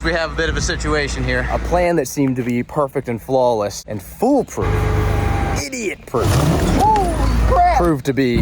We have a bit of a situation here. A plan that seemed to be perfect and flawless and foolproof, idiot-proof, holy crap, proved to be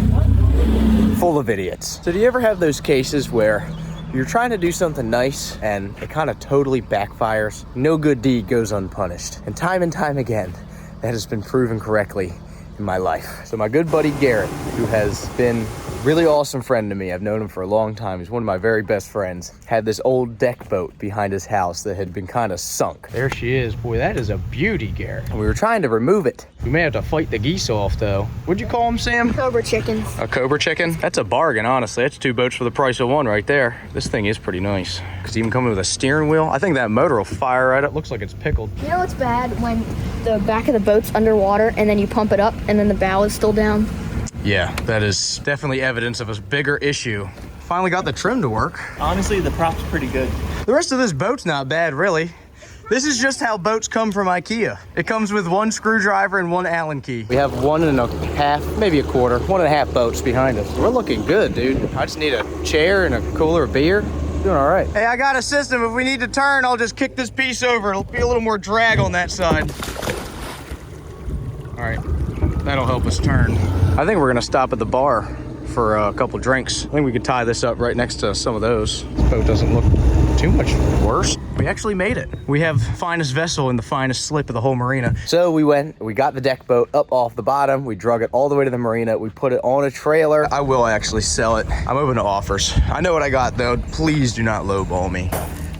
full of idiots. So do you ever have those cases where you're trying to do something nice and it kind of totally backfires? No good deed goes unpunished. And time again, that has been proven correctly in my life. So my good buddy Garrett, who has been a really awesome friend to me, I've known him for a long time, he's one of my very best friends, had this old deck boat behind his house that had been kind of sunk. There she is. Boy, that is a beauty, Garrett. And we were trying to remove it. We may have to fight the geese off, though. What'd you call them, Sam? Cobra chickens. A cobra chicken? That's a bargain, honestly. That's 2 boats for the price of 1 right there. This thing is pretty nice. It's even coming with a steering wheel. I think that motor will fire right up. Looks like it's pickled. You know what's bad? When the back of the boat's underwater and then you pump it up and then the bow is still down. Yeah, that is definitely evidence of a bigger issue. Finally got the trim to work. Honestly, the prop's pretty good. The rest of this boat's not bad, really. This is just how boats come from IKEA. It comes with 1 screwdriver and 1 Allen key. We have 1.5, maybe a quarter, 1.5 boats behind us. We're looking good, dude. I just need a chair and a cooler of beer. Doing all right. Hey, I got a system. If we need to turn, I'll just kick this piece over. It'll be a little more drag on that side. All right, that'll help us turn. I think we're gonna stop at the bar for a couple drinks. I think we could tie this up right next to some of those. This boat doesn't look too much worse. We actually made it. We have finest vessel in the finest slip of the whole marina. So we got the deck boat up off the bottom. We drug it all the way to the marina. We put it on a trailer. I will actually sell it. I'm open to offers. I know what I got though. Please do not lowball me.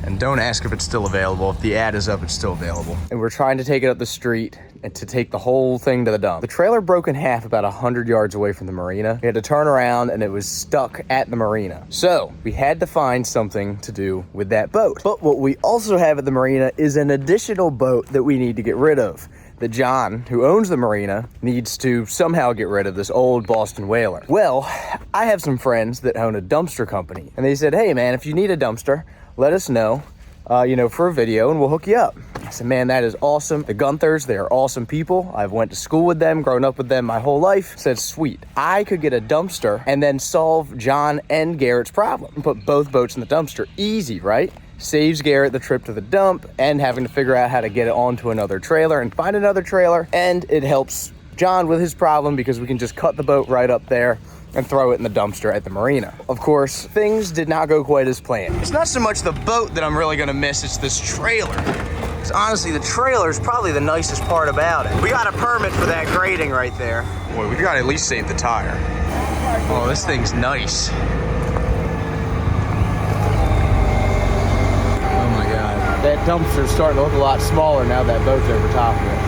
And don't ask if it's still available. If the ad is up, it's still available. And we're trying to take it up the street and to take the whole thing to the dump. The trailer broke in half about 100 yards away from the marina. We had to turn around and it was stuck at the marina. So we had to find something to do with that boat. But what we also have at the marina is an additional boat that we need to get rid of. That John, who owns the marina, needs to somehow get rid of this old Boston whaler. Well, I have some friends that own a dumpster company. And they said, hey man, if you need a dumpster, let us know, for a video and we'll hook you up. I said, man, that is awesome. The Gunthers, they are awesome people. I've went to school with them, grown up with them my whole life. I said, sweet. I could get a dumpster and then solve John and Garrett's problem. Put both boats in the dumpster. Easy, right? Saves Garrett the trip to the dump and having to figure out how to get it onto another trailer and find another trailer. And it helps John with his problem because we can just cut the boat right up there and throw it in the dumpster at the marina. Of course, things did not go quite as planned. It's not so much the boat that I'm really gonna miss, it's this trailer. Because honestly, the trailer is probably the nicest part about it. We got a permit for that grating right there. Boy, we gotta at least save the tire. Oh, this thing's nice. Oh my God. That dumpster's starting to look a lot smaller now that boat's over top of it.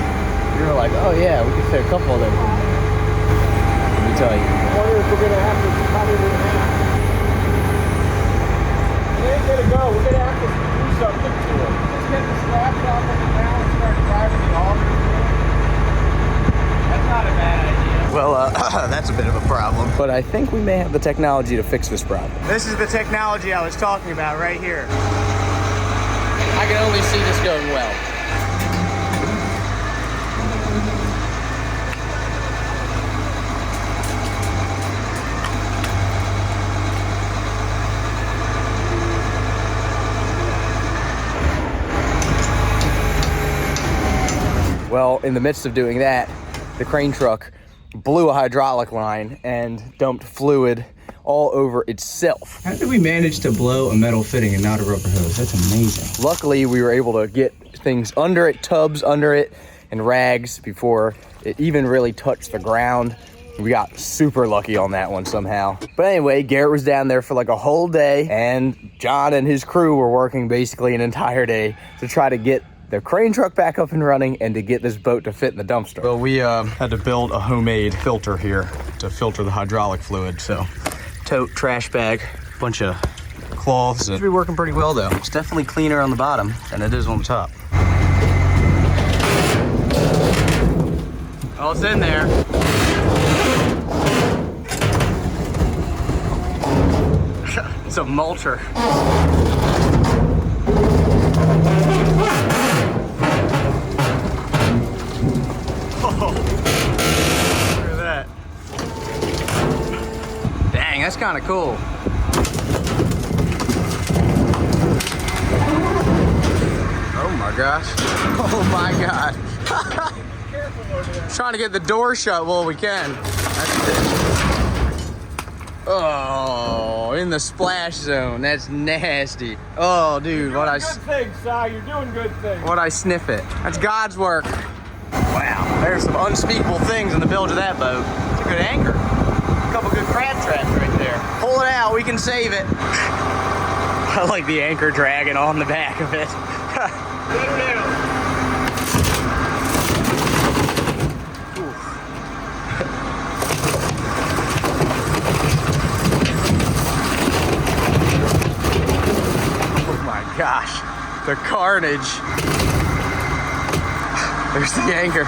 You're like, oh yeah, we could fit a couple of them in there. Let me tell you. I wonder if we're gonna have to probably we ain't gonna go. We're gonna have to do something to it. Let's get the slabs off of the ground and start driving the auger. That's not a bad idea. Well, that's a bit of a problem. But I think we may have the technology to fix this problem. This is the technology I was talking about right here. I can only see this going well. Well, in the midst of doing that, the crane truck blew a hydraulic line and dumped fluid all over itself. How did we manage to blow a metal fitting and not a rubber hose? That's amazing. Luckily, we were able to get things under it, tubs under it, and rags before it even really touched the ground. We got super lucky on that one somehow. But anyway, Garrett was down there for like a whole day, and John and his crew were working basically an entire day to try to get the crane truck back up and running and to get this boat to fit in the dumpster. Well, we had to build a homemade filter here to filter the hydraulic fluid. So tote, trash bag, bunch of cloths. It should be working pretty well though. It's definitely cleaner on the bottom than it is on the top. Oh, it's in there. It's a mulcher. Oh, look at that. Dang, that's kind of cool. gosh. Oh my God. Trying to get the door shut while we can. That's it. Oh, in the splash zone. That's nasty. Oh, dude, what I... Good thing, Si. You're doing good things. What I sniff it. That's God's work. Wow, there's some unspeakable things in the bilge of that boat. It's a good anchor. A couple good crab traps right there. Pull it out, we can save it. I like the anchor dragging on the back of it. Oh my gosh, the carnage. There's the anchor.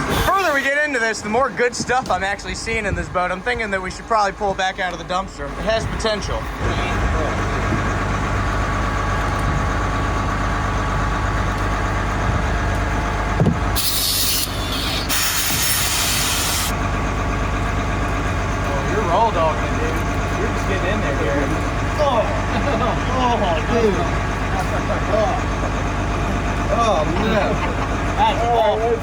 The further we get into this, the more good stuff I'm actually seeing in this boat. I'm thinking that we should probably pull it back out of the dumpster. It has potential. Oh, you're roll dogging it, dude. You're just getting in there, Gary. Oh, dude. Oh man. That's awful.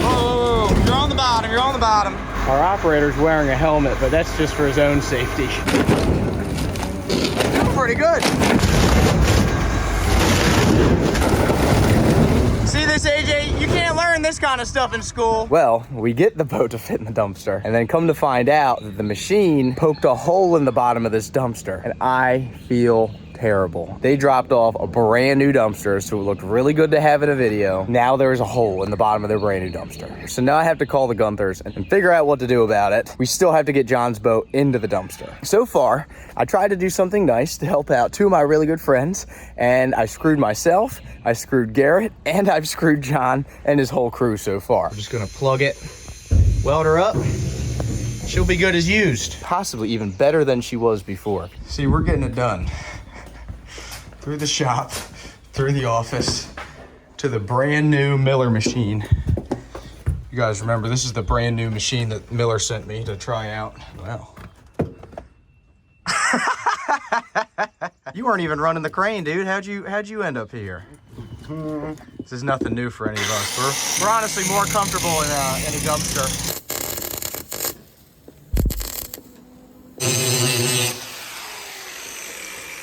Oh, you're on the bottom, you're on the bottom. Our operator's wearing a helmet, but that's just for his own safety. Doing pretty good. See this, AJ? You can't learn this kind of stuff in school. Well, we get the boat to fit in the dumpster, and then come to find out that the machine poked a hole in the bottom of this dumpster, and I feel terrible. They dropped off a brand new dumpster, so it looked really good to have in a video. Now there's a hole in the bottom of their brand new dumpster. So now I have to call the Gunthers and figure out what to do about it. We still have to get John's boat into the dumpster. So far, I tried to do something nice to help out two of my really good friends, and I screwed myself, I screwed Garrett, and I've screwed John and his whole crew so far. I'm just gonna plug it, weld her up. She'll be good as used. Possibly even better than she was before. See, we're getting it done. Through the shop, through the office, to the brand new Miller machine. You guys remember, this is the brand new machine that Miller sent me to try out. Wow. You weren't even running the crane, dude. How'd you end up here? This is nothing new for any of us. We're honestly more comfortable in a dumpster.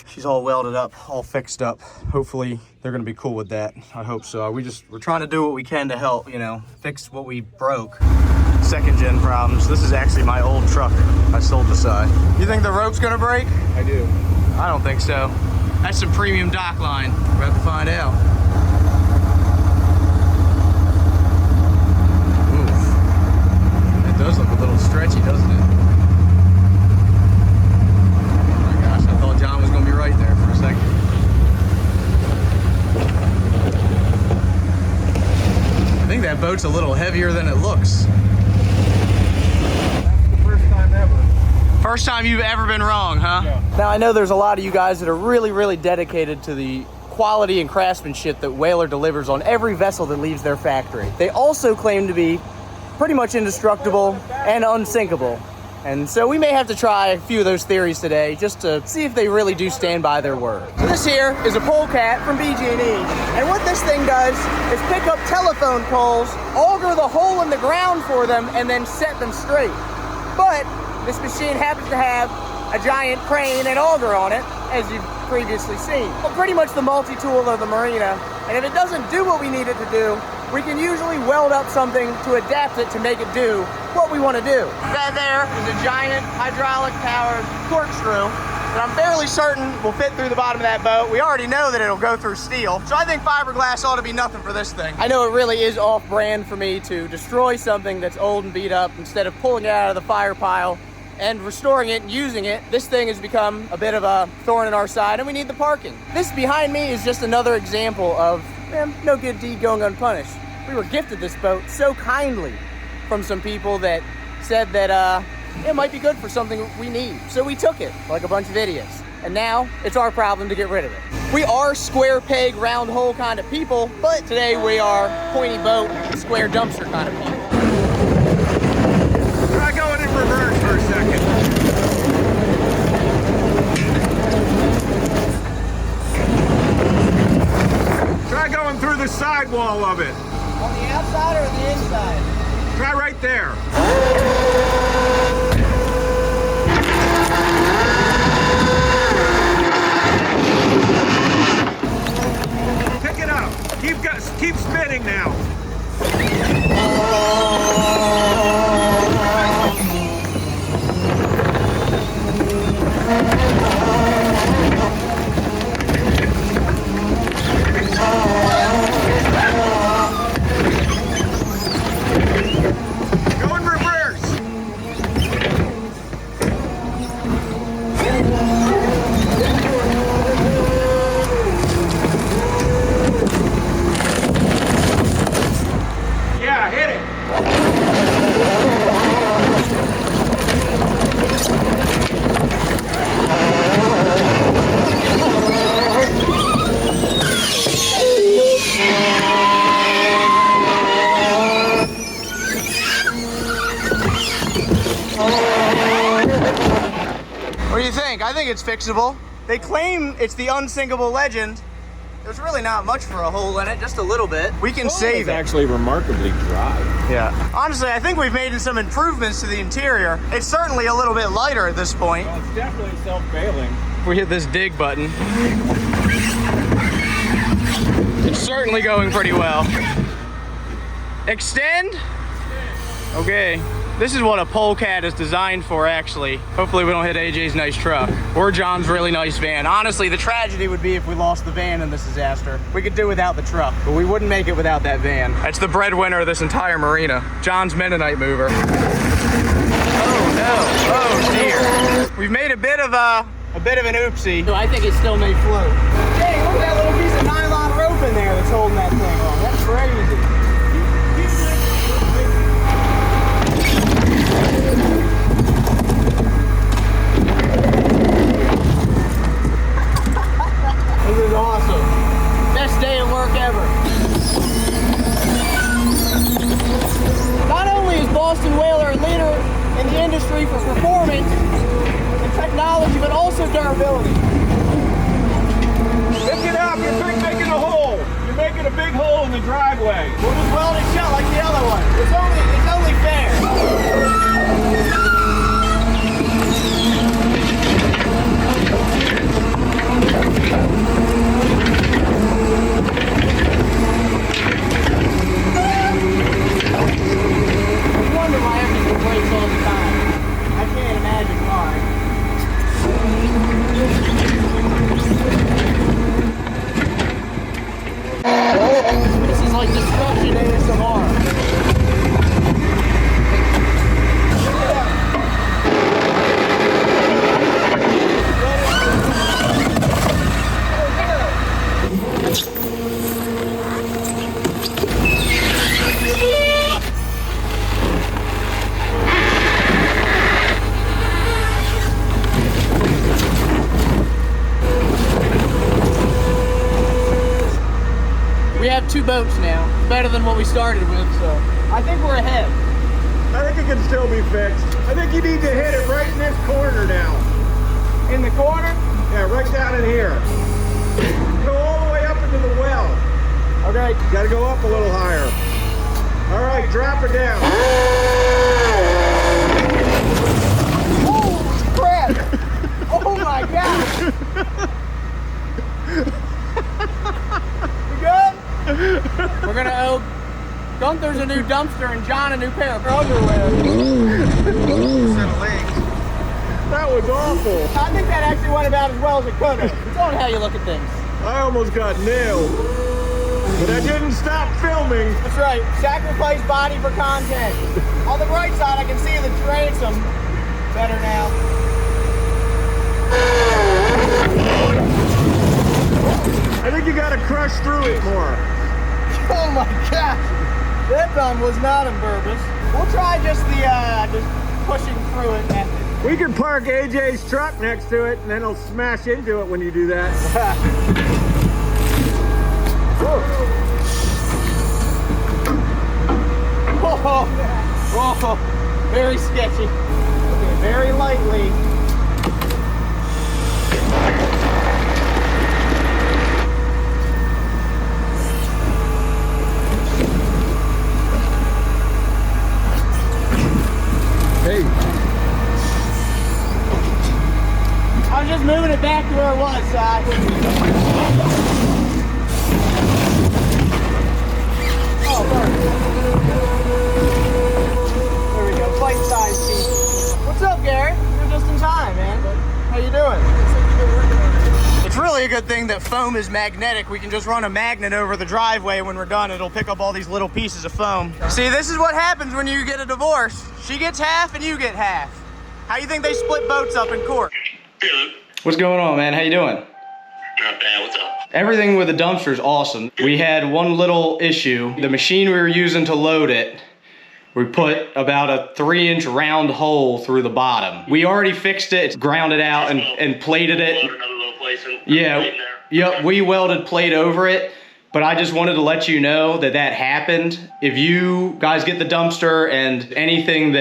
She's all welded up, all fixed up. Hopefully they're gonna be cool with that. I hope so. We're trying to do what we can to help, you know, fix what we broke. Second gen problems. This is actually my old truck I sold to Si. You think the rope's gonna break? I do. I don't think so. That's some premium dock line. We're about to find out. Oof. It does look a little stretchy, doesn't it? John was going to be right there for a second. I think that boat's a little heavier than it looks. That's the first time ever. First time you've ever been wrong, huh? Yeah. Now, I know there's a lot of you guys that are really, really dedicated to the quality and craftsmanship that Whaler delivers on every vessel that leaves their factory. They also claim to be pretty much indestructible and unsinkable. And so we may have to try a few of those theories today just to see if they really do stand by their word. So this here is a polecat from BG&E. And what this thing does is pick up telephone poles, auger the hole in the ground for them, and then set them straight. But this machine happens to have a giant crane and auger on it, as you've previously seen. Well, pretty much the multi-tool of the marina. And if it doesn't do what we need it to do, we can usually weld up something to adapt it to make it do what we want to do. That there is a giant hydraulic powered corkscrew that I'm fairly certain will fit through the bottom of that boat. We already know that it'll go through steel. So I think fiberglass ought to be nothing for this thing. I know it really is off brand for me to destroy something that's old and beat up instead of pulling it out of the fire pile and restoring it and using it. This thing has become a bit of a thorn in our side and we need the parking. This behind me is just another example of no good deed going unpunished. We were gifted this boat so kindly from some people that said that it might be good for something we need. So we took it like a bunch of idiots. And now it's our problem to get rid of it. We are square peg, round hole kind of people, but today we are pointy boat, square dumpster kind of people. I wall of it. On the outside or the inside? Try right there. Pick it up. Keep spinning now. Go in reverse. Yeah, hit it. What do you think? I think it's fixable. They claim it's the unsinkable legend. There's really not much for a hole in it, just a little bit. We can save It's it. actually remarkably dry. Yeah. Honestly, I think we've made some improvements to the interior. It's certainly a little bit lighter at this point. Well, it's definitely self-bailing. If we hit this dig button, it's certainly going pretty well. Extend? Okay. This is what a polecat is designed for, actually. Hopefully we don't hit AJ's nice truck or John's really nice van. Honestly, the tragedy would be if we lost the van in this disaster. We could do without the truck, but we wouldn't make it without that van. That's the breadwinner of this entire marina. John's Mennonite mover. Oh no, oh dear. We've made a bit of an oopsie. So I think it still may float. Hey, look at that little piece of nylon rope in there that's holding that thing on. That's crazy. This is awesome. Best day at work ever. Not only is Boston Whaler a leader in the industry for performance and technology, but also durability. Pick it up. You're making a hole. You're making a big hole in the driveway. We'll just weld it shut like the other one. It's only fair. I wonder why everything breaks all the time. I can't imagine why. This is like destruction ASMR. We have 2 boats now, better than what we started with, so I think we're ahead. I think it can still be fixed. I think you need to hit it right in this corner now. In the corner? Yeah, right down in here. Go all the way up into the well. Okay. Got to go up a little higher. All right, drop her down. Holy crap! Oh my gosh! You good? We're gonna owe Gunther's a new dumpster and John a new pair of underwear. That was awful. I think that actually went about as well as it could have. It's on how you look at things. I almost got nailed. But I didn't stop filming. That's right. Sacrifice body for content. On the bright side, I can see the transom better now. I think you got to crush through it more. Oh my gosh. That one was not on purpose. We'll try just the just pushing through it method. We could park AJ's truck next to it, and then he'll smash into it when you do that. Whoa. Whoa. Very sketchy. Okay, very lightly. Hey. I was just moving it back to where it was, Oh, perfect. There we go, bite-sized piece. What's up, Gary? You're just in time, man. How you doing? It's really a good thing that foam is magnetic. We can just run a magnet over the driveway. When we're done, it'll pick up all these little pieces of foam. See, this is what happens when you get a divorce. She gets half and you get half. How you think they split boats up in court? What's going on, man? How you doing? Not bad, what's up? Everything with the dumpster is awesome. We had one little issue. The machine we were using to load it, we put about a 3-inch round hole through the bottom. We already fixed it, ground it out and plated it. Yeah, yep, we welded plate over it. But I just wanted to let you know that that happened. If you guys get the dumpster and anything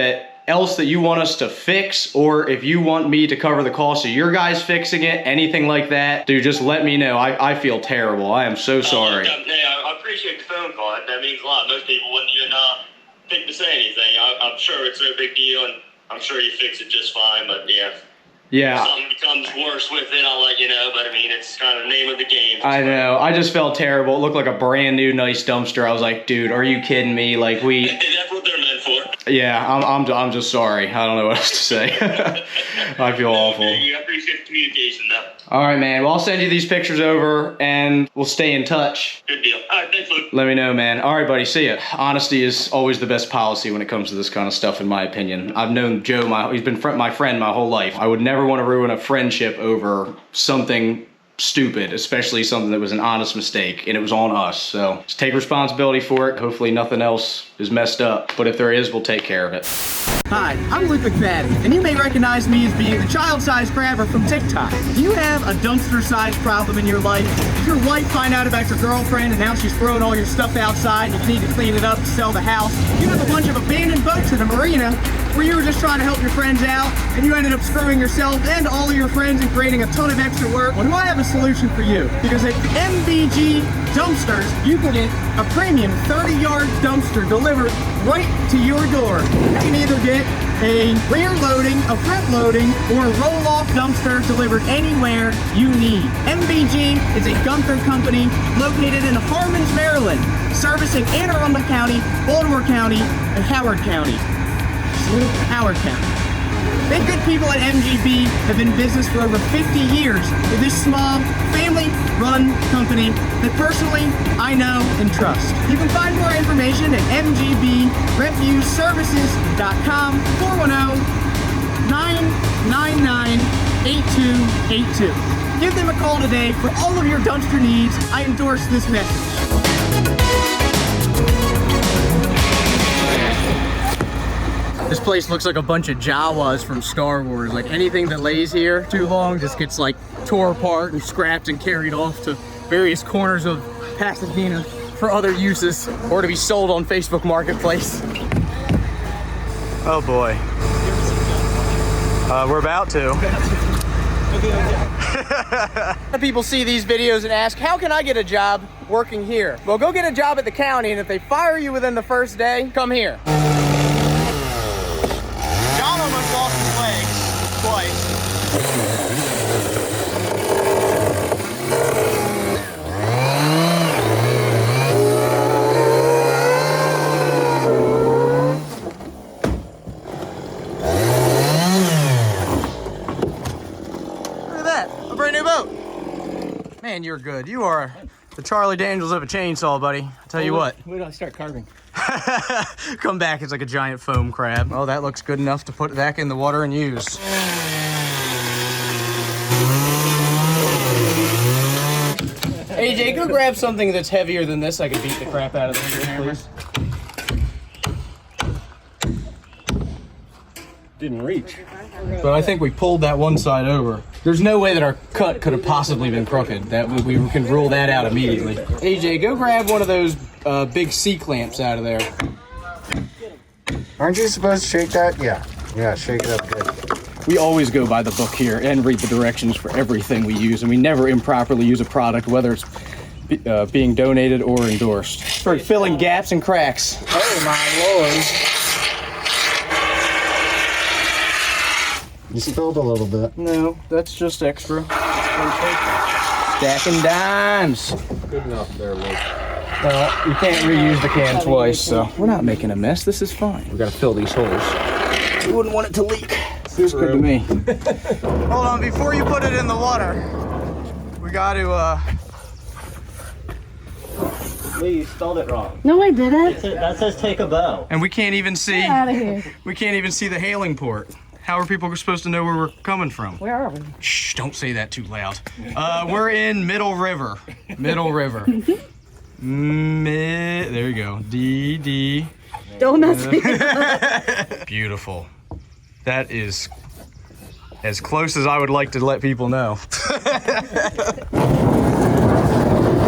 else that you want us to fix, or if you want me to cover the cost of your guys fixing it, anything like that, dude, just let me know. I feel terrible. I am so sorry. Yeah, I appreciate the phone call. That means a lot. Most people wouldn't even think to say anything. I'm sure it's no big deal, and I'm sure you fix it just fine, but yeah. Yeah. If something becomes worse with it, I'll let you know, but I mean, it's kind of the name of the game. I know. I just felt terrible. It looked like a brand new nice dumpster. I was like, dude, are you kidding me? Like, That's what they're meant for. Yeah, I'm just sorry. I don't know what else to say. I feel awful. I appreciate the communication, though. All right, man. Well, I'll send you these pictures over, and we'll stay in touch. Good deal. All right, thanks, Luke. Let me know, man. All right, buddy. See ya. Honesty is always the best policy when it comes to this kind of stuff, in my opinion. I've known Joe. He's been my friend my whole life. I would never want to ruin a friendship over something stupid, especially something that was an honest mistake, and it was on us. So just take responsibility for it. Hopefully nothing else is messed up, but if there is, we'll take care of it. Hi, I'm Luke McFadden, and you may recognize me as being the child-sized grabber from TikTok. Do you have a dumpster-sized problem in your life? Did your wife find out about your girlfriend and now she's throwing all your stuff outside and you need to clean it up to sell the house? You have a bunch of abandoned boats in a marina where you were just trying to help your friends out and you ended up screwing yourself and all of your friends and creating a ton of extra work? Well, I have a solution for you, because at MVG Dumpsters, you can get a premium 30-yard dumpster delivered right to your door. You can either get a rear loading, a front loading, or a roll-off dumpster delivered anywhere you need. MVG is a Gunther company located in Harmons, Maryland, servicing Anne Arundel County, Baltimore County, and Howard County. Howard County. The good people at MGB have been in business for over 50 years with this small, family-run company that personally I know and trust. You can find more information at mgbrefuse-services.com, 410-999-8282. Give them a call today for all of your dumpster needs. I endorse this message. This place looks like a bunch of Jawas from Star Wars. Like anything that lays here too long just gets like tore apart and scrapped and carried off to various corners of Pasadena for other uses or to be sold on Facebook Marketplace. Oh boy. We're about to. People see these videos and ask, how can I get a job working here? Well, go get a job at the county, and if they fire you within the first day, come here. John almost lost his legs twice. Look at that, a brand new boat. Man, you're good. You are the Charlie Daniels of a chainsaw, buddy. I'll tell you what. Wait till I start carving. Come back, it's like a giant foam crab. Oh, that looks good enough to put back in the water and use. AJ, go grab something that's heavier than this. I can beat the crap out of this hammer. Didn't reach. But I think we pulled that one side over. There's no way that our cut could have possibly been crooked. That we can rule that out immediately. AJ, go grab one of those big C-clamps out of there. Aren't you supposed to shake that? Yeah. Yeah, shake it up good. We always go by the book here and read the directions for everything we use, and we never improperly use a product, whether it's being donated or endorsed. Start filling gaps and cracks. Oh my lord. You spilled a little bit. No, that's just extra. Stacking dimes. Good enough there, Luke. Well, you can't reuse the can twice, so we're not making a mess. This is fine. We gotta fill these holes. You wouldn't want it to leak. Feels good to me. Hold on, before you put it in the water, we got to Lee, you spelled it wrong. No, I didn't. That says take a bow. and we can't even see. Get out of here. We can't even see the hailing port. How are people supposed to know where we're coming from? Where are we? Shh! Don't say that too loud. We're in Middle River. Middle River. There you go. D. Don't mess me. Beautiful. That is as close as I would like to let people know.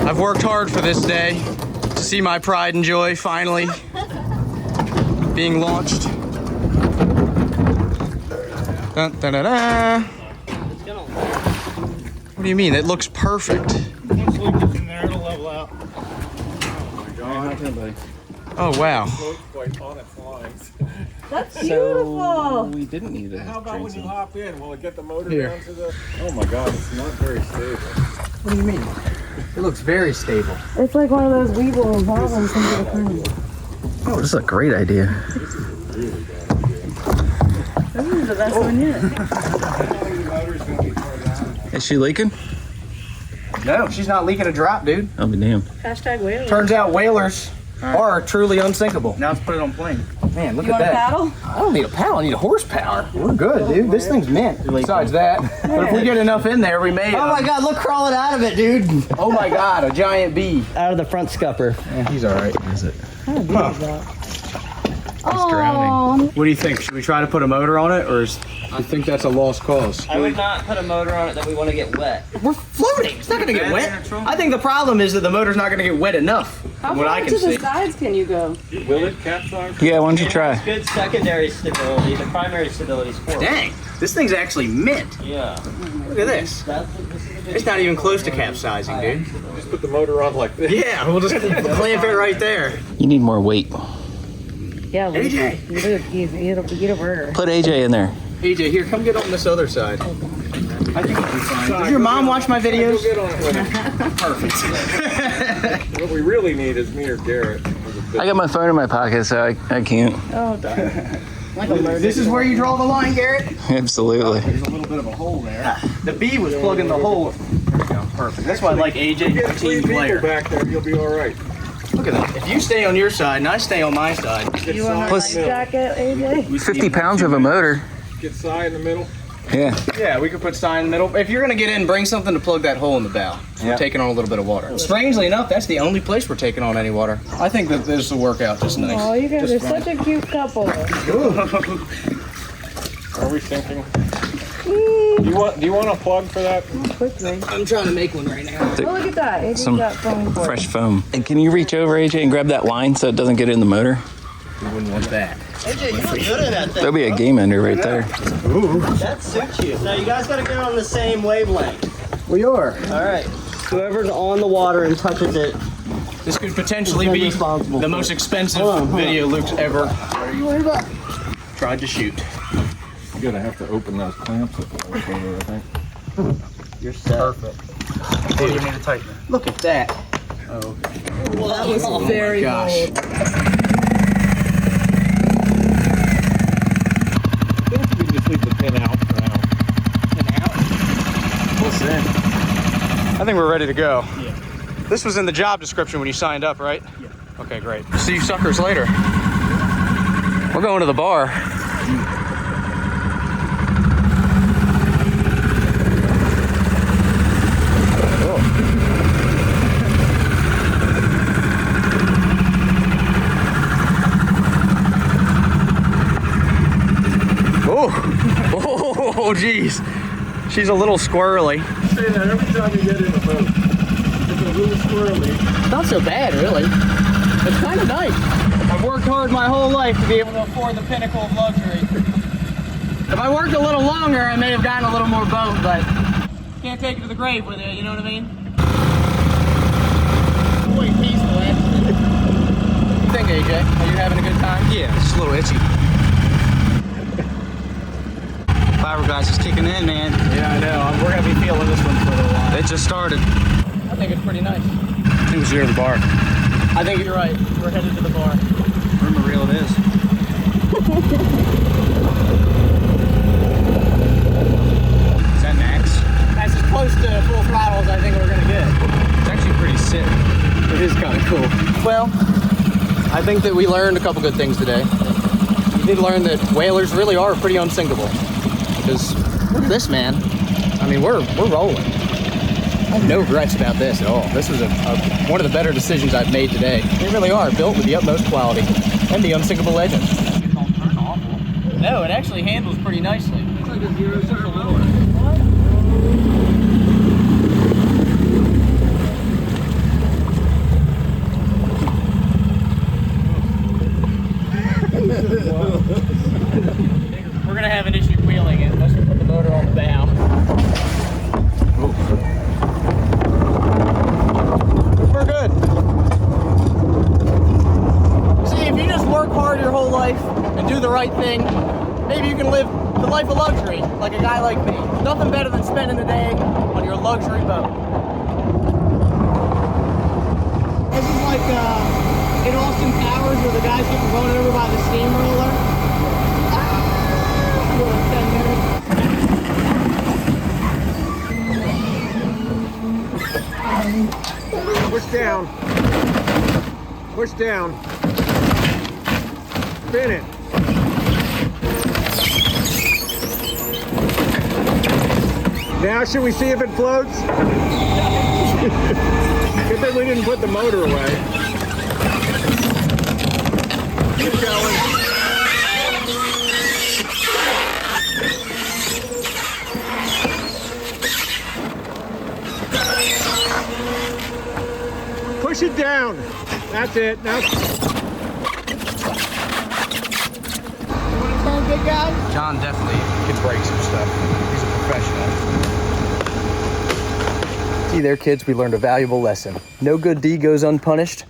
I've worked hard for this day to see my pride and joy finally being launched. Dun, dun, dun, dun. What do you mean? It looks perfect. Once Luke gets in there, it'll level out. Oh, wow. Float's quite on its lines. That's beautiful. We didn't need How about when you hop in? Will it get the motor Here. down to the... Oh my God, it's not very stable. What do you mean? It looks very stable. It's like one of those Weeble problems into the current. Oh, this is a great idea. This is the best one yet. Is she leaking? No, she's not leaking a drop, dude. I'll be damned. Hashtag whaler. Turns out whalers are truly unsinkable. Now let's put it on plane. Man, look You at want a that. paddle? I don't need a paddle, I need a horsepower. We're good, dude. This thing's mint. Besides that, but if we get enough in there, we may. Oh my God, look crawling out of it, dude. Oh my God, a giant bee. Out of the front scupper. Yeah, he's all right. Is it? Oh, What do you think? Should we try to put a motor on it, or you think that's a lost cause? I would not put a motor on it that we want to get wet. We're floating. It's not gonna get wet. I think the problem is that the motor's not gonna get wet enough. From what I can see. sides can you go? Will it capsize? Yeah, why don't you It try? has good secondary stability. The primary stability is poor. Dang, this thing's actually mint. Yeah. Look at this. This is a good It's not even close to capsizing, dude. Just put the motor on like this. Yeah, we'll just clamp it right there. You need more weight. Yeah, AJ. Eat a burger. Put AJ in there. AJ, here, come get on this other side. I think it'll be fine. Does your mom watch my videos? We'll get on it with it. Perfect. What we really need is me or Garrett. I got my phone in my pocket, so I can't. Oh, darn. This is where you draw the line, Garrett? Absolutely. There's a little bit of a hole there. The bee was plugging the hole. There we go. Perfect. That's why I like AJ, Get a 3 team people player. back there, you'll be all right. Look at that. If you stay on your side and I stay on my side, You want Plus- a life jacket, AJ? 50 pounds of a motor. Get Cy in the middle. Yeah. yeah, we could put Stein in the middle. If you're gonna get in, bring something to plug that hole in the bow. We're taking on a little bit of water. Strangely enough, that's the only place we're taking on any water. I think that this will work out just nice. Oh, you guys Just are fine. such a cute couple. Are we sinking? Do you want a plug for that? Quickly. I'm trying to make one right now. Oh, look at that. AJ's Some got foam for it. fresh foam. And can you reach over, AJ, and grab that line so it doesn't get in the motor? We wouldn't want that. AJ, you look good at that thing. There'll be a game ender right there. That suits you. Now you guys got to get on the same wavelength. We are. All right. Whoever's on the water and touches it. This could potentially be responsible the for most it. expensive Hold on. video Luke's ever tried to shoot. You're gonna have to open those clamps up a little further, I think. You're set. Perfect. What do you need to tighten it? Look at that. Oh, okay. Well, that was very gosh. bold. I think we can just leave the pin out for now. We'll see. I think we're ready to go. Yeah. This was in the job description when you signed up, right? Yeah. Okay, great. See you suckers later. We're going to the bar. Oh, geez. She's a little squirrely. Say that every time you get in the boat. It's a little squirrely. Not so bad, really. It's kind of nice. I've worked hard my whole life to be able to afford the pinnacle of luxury. If I worked a little longer, I may have gotten a little more boat, but can't take it to the grave with you, you know what I mean? Quite peaceful, actually. What do you think, AJ? Are you having a good time? Yeah, it's just a little itchy. Fiberglass exercise is kicking in, man. Yeah, I know. We're gonna be feeling this one for a little while. It just started. I think it's pretty nice. I think we should go to the bar. I think you're right. We're headed to the bar. Remember, real it is. Is that max? That's as close to full throttle as I think we're gonna get. It's actually pretty sick. It is kind of cool. Well, I think that we learned a couple good things today. We did learn that whalers really are pretty unsinkable. Because look at this, man. I mean, we're rolling. I have no regrets about this at all. This was one of the better decisions I've made today. They really are built with the utmost quality and the unsinkable legend. It don't turn awful. No, it actually handles pretty nicely. It's like a 0-0 little one. We're gonna have an issue wheeling it unless we put the motor on the bow. We're good. See, if you just work hard your whole life and do the right thing, maybe you can live the life of luxury like a guy like me. Nothing better than spending the day on your luxury boat. This is like in Austin Powers where the guy's getting run over by the steamroller. Push down. Push down. Spin it. Now, should we see if it floats? Good thing we didn't put the motor away. Keep going. Push it down. That's it. Now. You want to turn, big guy? John definitely can break some stuff. He's a professional. See there, kids, we learned a valuable lesson. No good deed goes unpunished.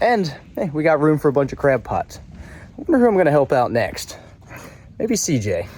And hey, we got room for a bunch of crab pots. I wonder who I'm gonna help out next. Maybe CJ.